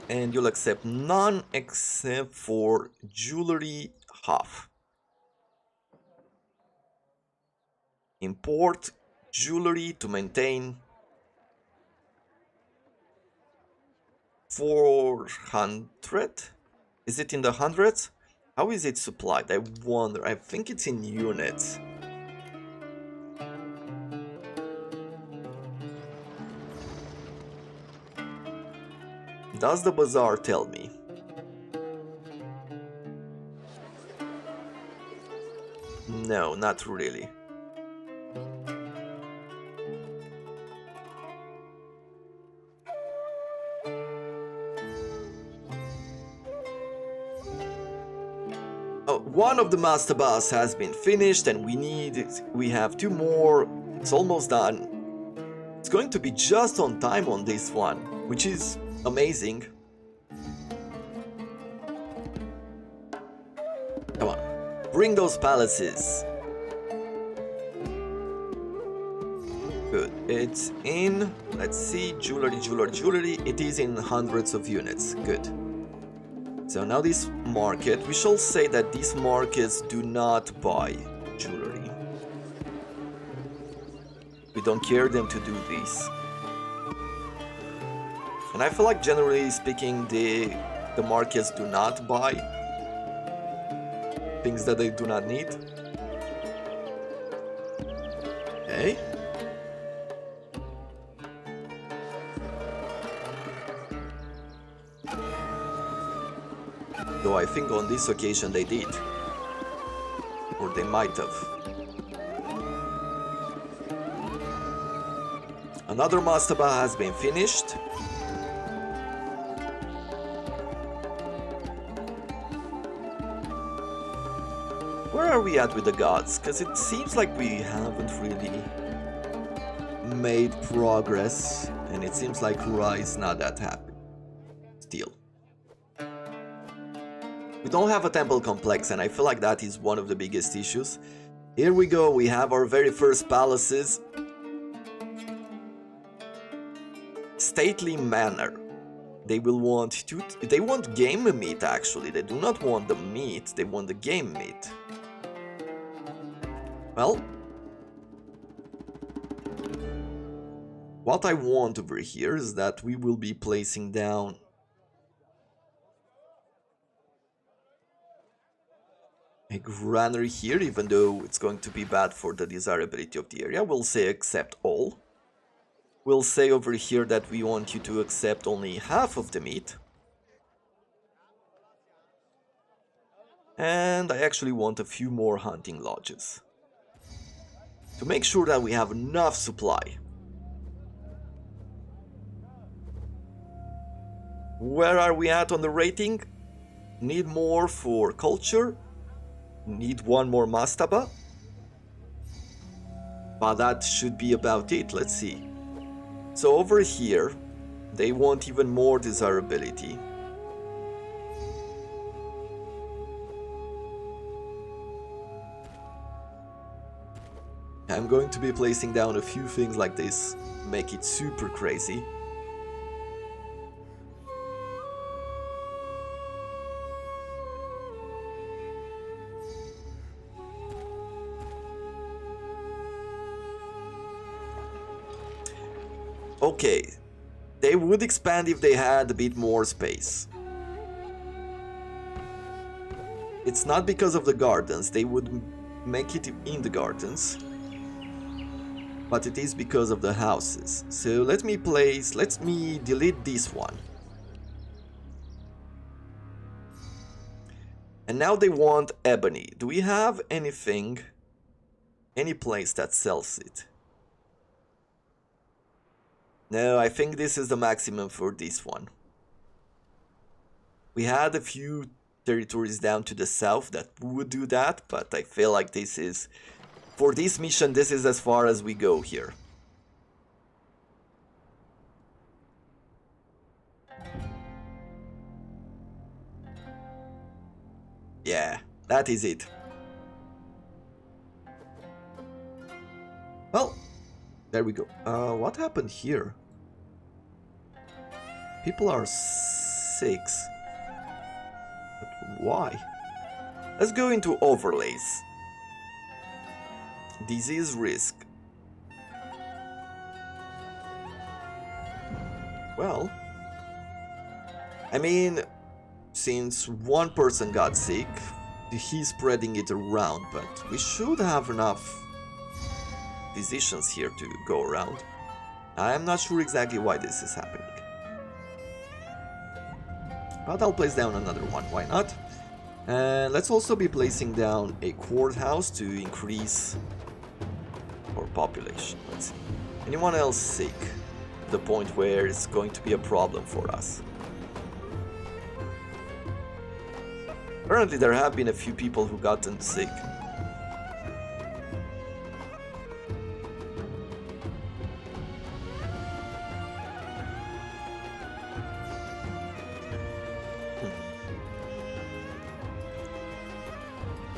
And you'll accept none except for jewelry half. Import jewelry to maintain 400. Is it in the hundreds? How is it supplied? I wonder. I think it's in units. Does the bazaar tell me? No, not really. One of the mastabas has been finished and we have two more. It's almost done. It's going to be just on time on this one, which is amazing. Come on, bring those palaces. Good, it's in, let's see, jewelry. It is in hundreds of units, good. So now this market, we shall say that these markets do not buy jewelry. We don't care them to do this. And I feel like generally speaking, the markets do not buy things that they do not need. Okay. Though I think on this occasion they did. Or they might have. Another mastaba has been finished. Where are we at with the gods? Because it seems like we haven't really made progress. And it seems like Ra is not that happy. Still. We don't have a temple complex, and I feel like that is one of the biggest issues. Here we go, we have our very first palaces. Stately manor. They will want they want game meat actually. They do not want the meat, they want the game meat. Well, what I want over here is that we will be placing down a granary here, even though it's going to be bad for the desirability of the area. We'll say accept all. We'll say over here that we want you to accept only half of the meat. And I actually want a few more hunting lodges. To make sure that we have enough supply. Where are we at on the rating? Need more for culture. Need one more mastaba. But that should be about it. Let's see. So over here, they want even more desirability. I'm going to be placing down a few things like this, make it super crazy. Okay, they would expand if they had a bit more space. It's not because of the gardens, they would make it in the gardens, but it is because of the houses. So let me delete this one. And now they want ebony. Do we have anything, any place that sells it? No, I think this is the maximum for this one. We had a few territories down to the south that would do that, but I feel like this is, for this mission, this is as far as we go here. Yeah, that is it. Well, there we go. What happened here? People are sick. But why? Let's go into overlays. Disease risk. Well, I mean, since one person got sick, he's spreading it around, but we should have enough physicians here to go around. I'm not sure exactly why this is happening. But I'll place down another one, why not? And let's also be placing down a courthouse to increase our population. Let's see. Anyone else sick? The point where it's going to be a problem for us. Apparently there have been a few people who gotten sick.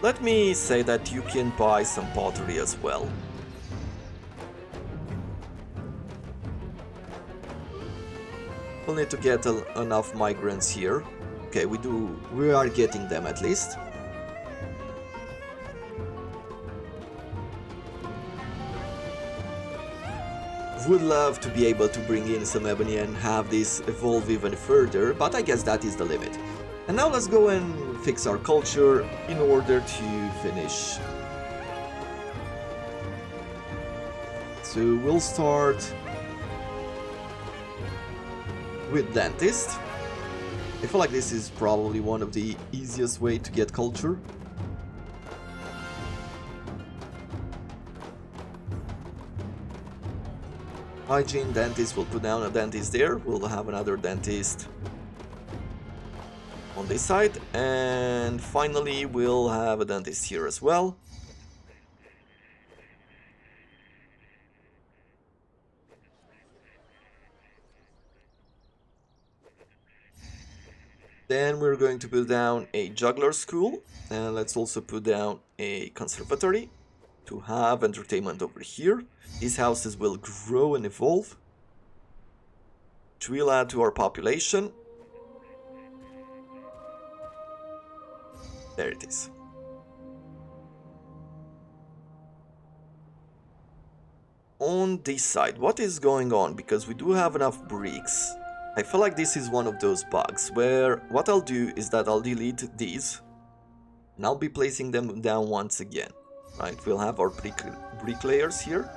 Let me say that you can buy some pottery as well. We'll need to get enough migrants here. Okay, we are getting them at least. Would love to be able to bring in some ebony and have this evolve even further, but I guess that is the limit. And now let's go and fix our culture in order to finish. So we'll start with dentist. I feel like this is probably one of the easiest way to get culture. Hygiene, dentist, we'll put down a dentist there. We'll have another dentist on this side. And finally, we'll have a dentist here as well. Then we're going to put down a juggler school, and let's also put down a conservatory to have entertainment over here. These houses will grow and evolve, which will add to our population. There it is. On this side, what is going on? Because we do have enough bricks. I feel like this is one of those bugs where what I'll do is that I'll delete these and I'll be placing them down once again. Right, we'll have our bricklayers here.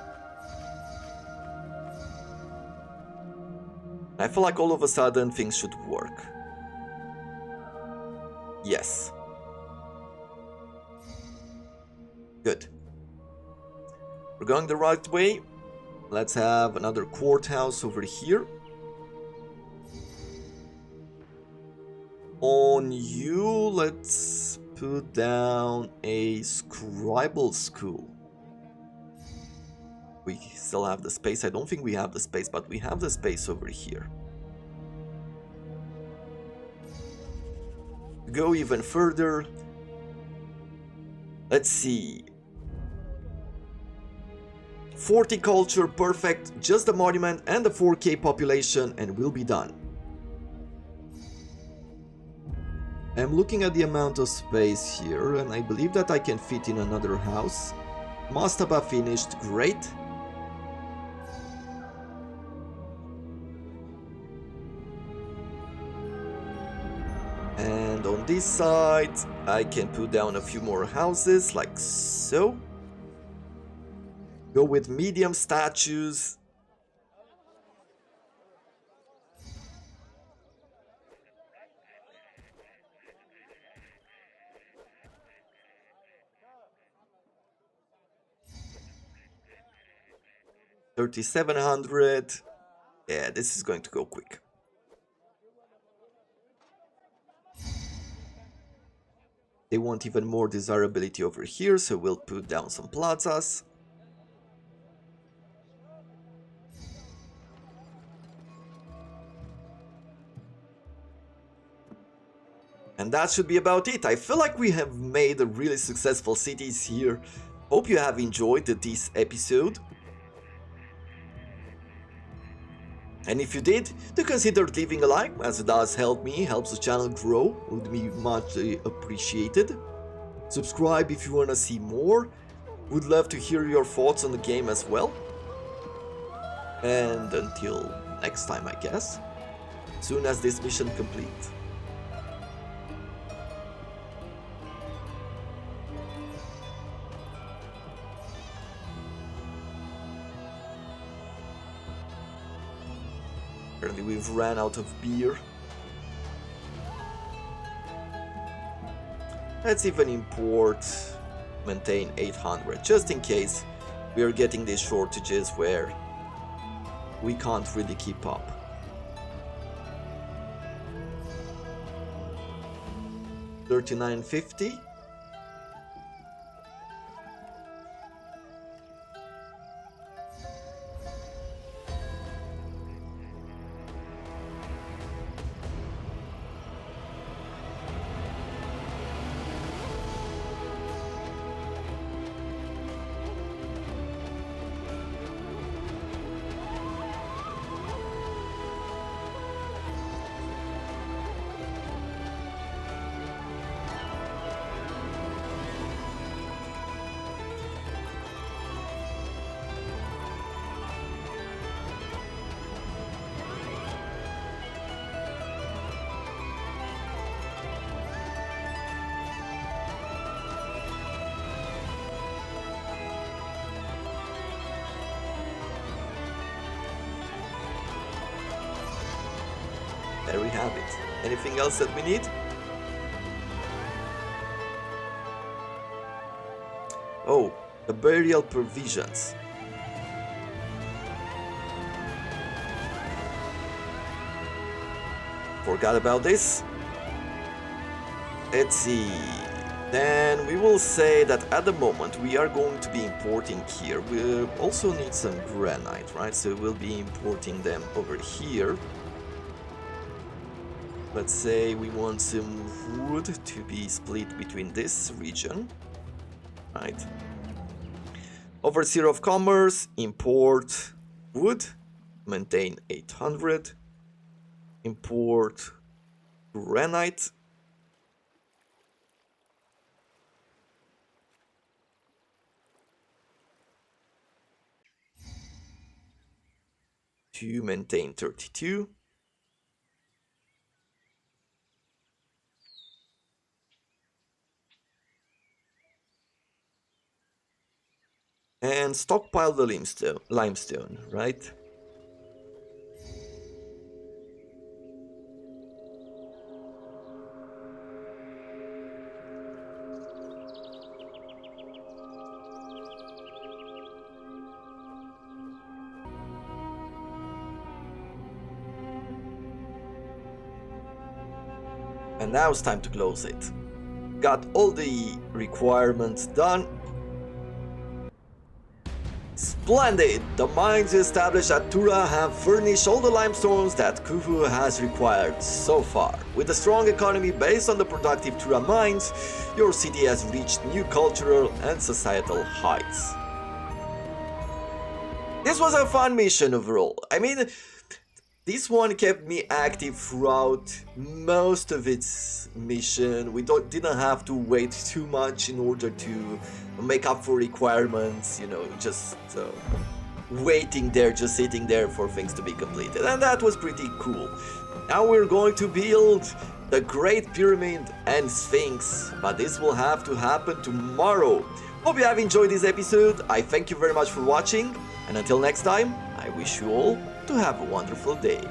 I feel like all of a sudden things should work. Yes. Good. We're going the right way. Let's have another courthouse over here. On you, let's put down a scribal school. We still have the space. I don't think we have the space, but we have the space over here. Go even further. Let's see. 40 culture, perfect. Just the monument and the 4K population, and we'll be done. I'm looking at the amount of space here, and I believe that I can fit in another house. Mastaba finished, great. And on this side, I can put down a few more houses, like so. Go with medium statues. $3,700. Yeah, this is going to go quick. They want even more desirability over here, so we'll put down some plazas. And that should be about it. I feel like we have made a really successful cities here. Hope you have enjoyed this episode. And if you did, do consider leaving a like, as it does help me, helps the channel grow, would be much appreciated. Subscribe if you wanna see more. Would love to hear your thoughts on the game as well. And until next time, I guess, soon as this mission complete. Apparently we've ran out of beer. Let's even import, maintain 800, just in case we are getting these shortages where we can't really keep up. $39.50. There we have it. Anything else that we need? Oh, the burial provisions. Forgot about this. Let's see. Then we will say that at the moment we are going to be importing here. We also need some granite, right? So we'll be importing them over here. Let's say we want some wood to be split between this region, right? Overseer of Commerce, import wood, maintain 800, import granite, to maintain 32. And stockpile the limestone, right? And now it's time to close it. Got all the requirements done. Splendid! The mines established at Tura have furnished all the limestones that Khufu has required so far. With a strong economy based on the productive Tura mines, your city has reached new cultural and societal heights. This was a fun mission overall. I mean, this one kept me active throughout most of its mission. We didn't have to wait too much in order to make up for requirements, you know, just waiting there, just sitting there for things to be completed. And that was pretty cool. Now we're going to build the Great Pyramid and Sphinx, but this will have to happen tomorrow. Hope you have enjoyed this episode. I thank you very much for watching, and until next time, I wish you all to have a wonderful day.